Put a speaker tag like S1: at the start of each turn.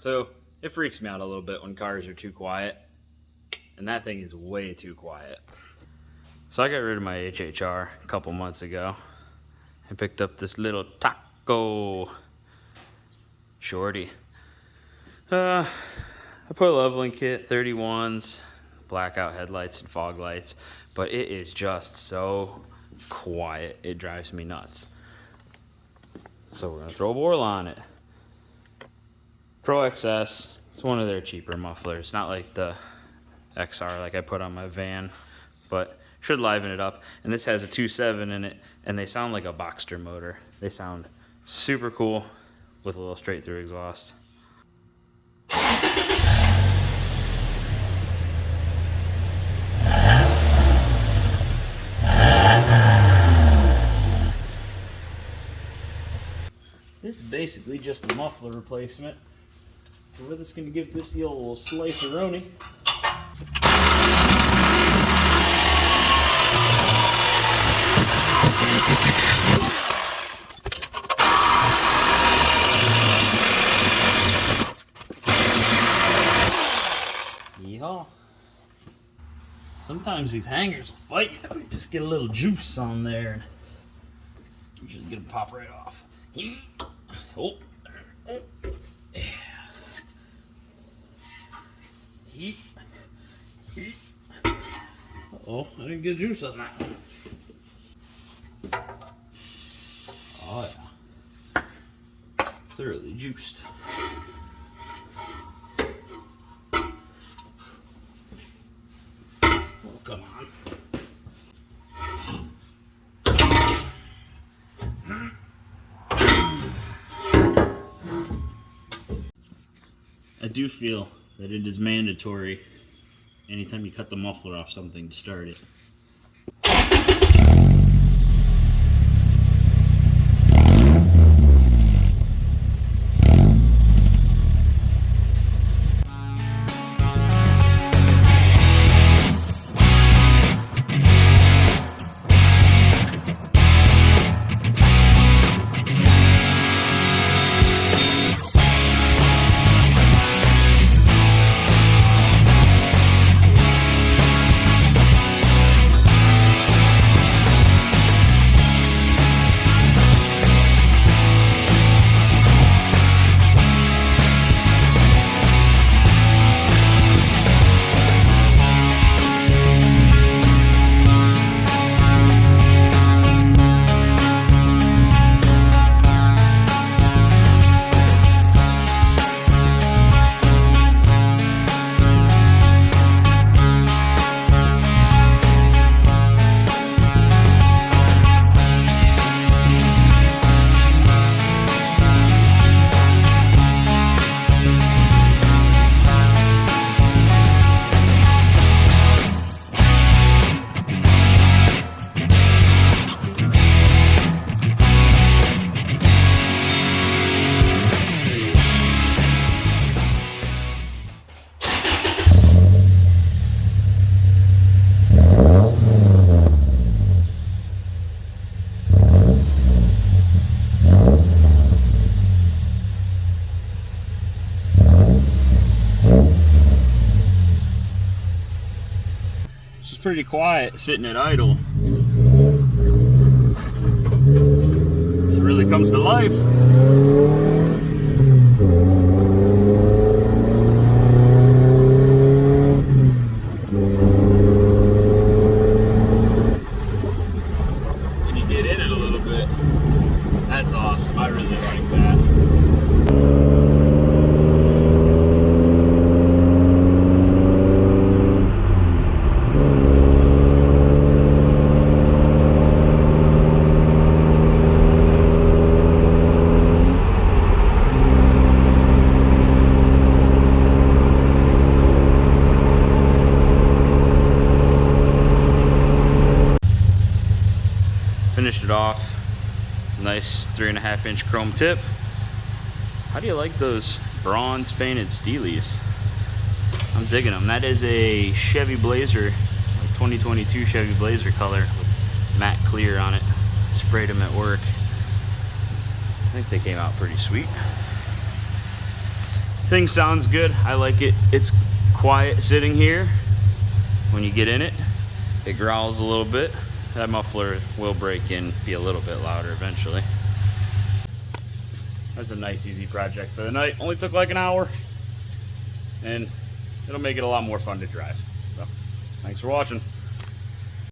S1: So it freaks me out a little bit when cars are too quiet, and that thing is way too quiet. So I got rid of my HHR a couple months ago and picked up this little Taco shorty. I put a leveling kit, 31s, blackout headlights and fog lights, but it is just so quiet, it drives me nuts. So we're gonna throw a Borla on it. ProXS, it's one of their cheaper mufflers, not like the XR like I put on my van, but should liven it up. And this has a 2.7 in it, and they sound like a Boxster motor. They sound super cool with a little straight through exhaust. This is basically just a muffler replacement. So we're just going to give this the old little slice-a-roni. Yeehaw. Sometimes these hangers will fight you. Just get a little juice on there and you just get them pop right off. Oh. Yeah. Heat. Uh-oh, I didn't get juice on that one. Oh yeah. Thoroughly juiced. Oh, come on. I do feel that it is mandatory anytime you cut the muffler off something to start it. Pretty quiet sitting at idle. It really comes to life. And you get in it a little bit. That's awesome. I really like that. Finished it off. Nice 3.5-inch chrome tip. How do you like those bronze painted Steelies? I'm digging them. That is a Chevy Blazer, like 2022 Chevy Blazer color with matte clear on it. Sprayed them at work. I think they came out pretty sweet. Thing sounds good. I like it. It's quiet sitting here. When you get in it, it growls a little bit. That muffler will break in, be a little bit louder eventually. That's a nice easy project for the night. Only took like an hour, and it'll make it a lot more fun to drive. So, thanks for watching.